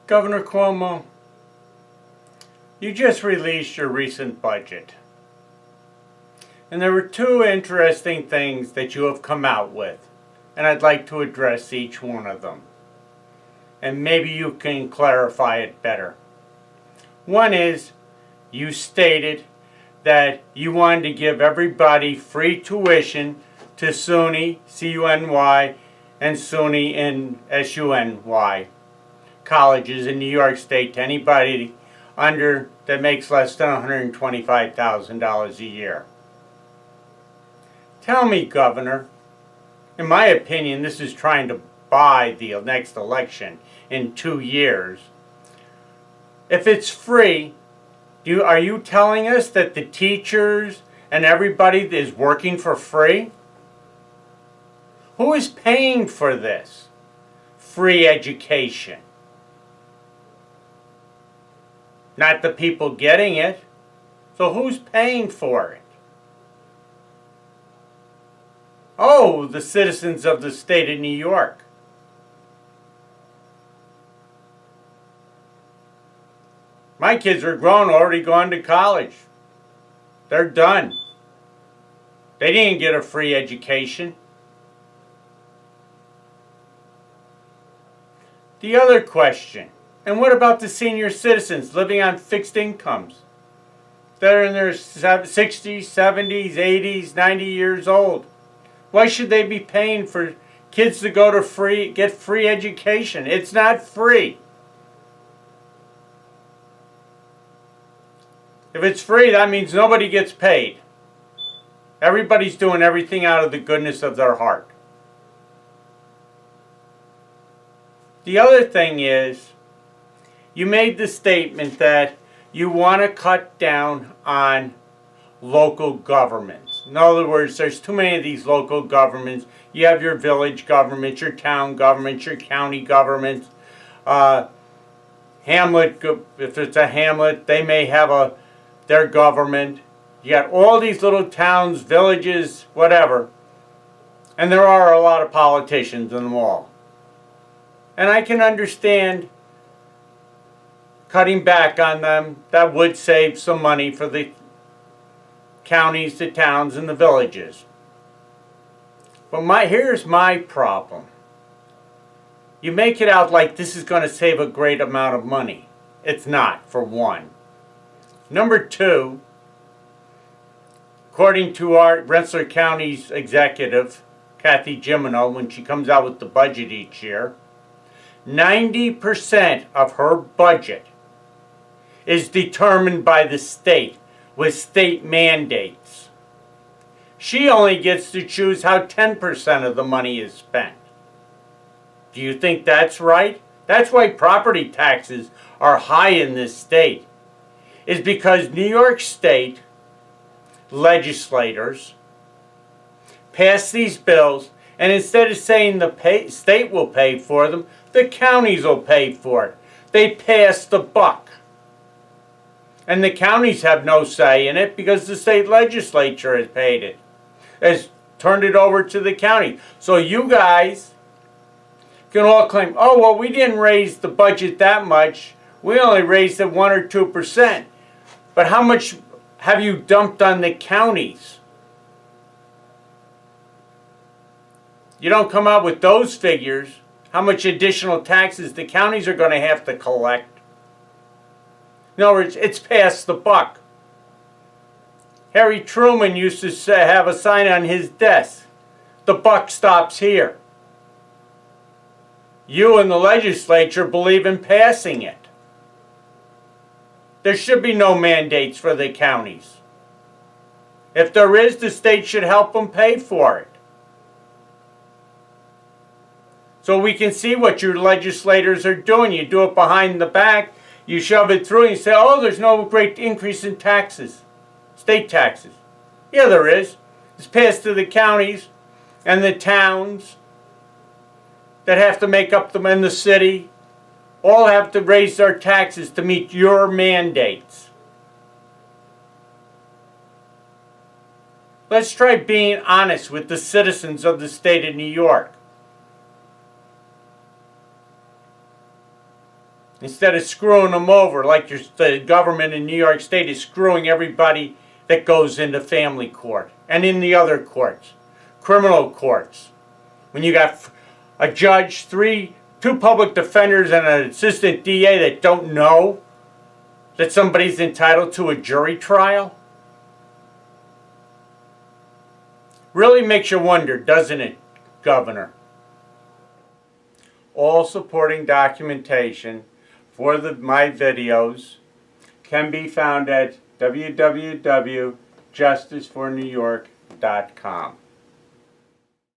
Governor Cuomo, you just released your recent budget. And there were two interesting things that you have come out with. And I'd like to address each one of them. And maybe you can clarify it better. One is, you stated that you wanted to give everybody free tuition to SUNY, C-U-N-Y, and SUNY and S-U-N-Y colleges in New York State to anybody that makes less than $125,000 a year. Tell me, Governor, in my opinion, this is trying to buy the next election in 2 years. If it's free, are you telling us that the teachers and everybody is working for free? Who is paying for this free education? Not the people getting it. So who's paying for it? Oh, the citizens of the state of New York. My kids are grown, already gone to college. They're done. They didn't get a free education. The other question, and what about the senior citizens living on fixed incomes? They're in their 60s, 70s, 80s, 90 years old. Why should they be paying for kids to go to get free education? It's not free. If it's free, that means nobody gets paid. Everybody's doing everything out of the goodness of their heart. The other thing is, you made the statement that you want to cut down on local governments. In other words, there's too many of these local governments. You have your village governments, your town governments, your county governments. Hamlet, if it's a hamlet, they may have their government. You got all these little towns, villages, whatever. And there are a lot of politicians in them all. And I can understand cutting back on them. That would save some money for the counties, the towns, and the villages. But here's my problem. You make it out like this is going to save a great amount of money. It's not, for one. Number two, according to our Rensselaer County's executive, Kathy Jimino, when she comes out with the budget each year, 90% of her budget is determined by the state with state mandates. She only gets to choose how 10% of the money is spent. Do you think that's right? That's why property taxes are high in this state, is because New York State legislators pass these bills, and instead of saying the state will pay for them, the counties will pay for it. They pass the buck. And the counties have no say in it because the state legislature has paid it, has turned it over to the county. So you guys can all claim, oh, well, we didn't raise the budget that much. We only raised it 1 or 2%. But how much have you dumped on the counties? You don't come out with those figures. How much additional taxes the counties are going to have to collect. In other words, it's past the buck. Harry Truman used to have a sign on his desk, the buck stops here. You and the legislature believe in passing it. There should be no mandates for the counties. If there is, the state should help them pay for it. So we can see what your legislators are doing. You do it behind the back. You shove it through and you say, oh, there's no great increase in taxes, state taxes. Yeah, there is. It's passed to the counties and the towns that have to make up them in the city. All have to raise their taxes to meet your mandates. Let's try being honest with the citizens of the state of New York. Instead of screwing them over like the government in New York State is screwing everybody that goes into family court and in the other courts, criminal courts. When you got a judge, two public defenders, and an assistant DA that don't know that somebody's entitled to a jury trial? Really makes you wonder, doesn't it, Governor? All supporting documentation for my videos can be found at www.justicefornewyork.com.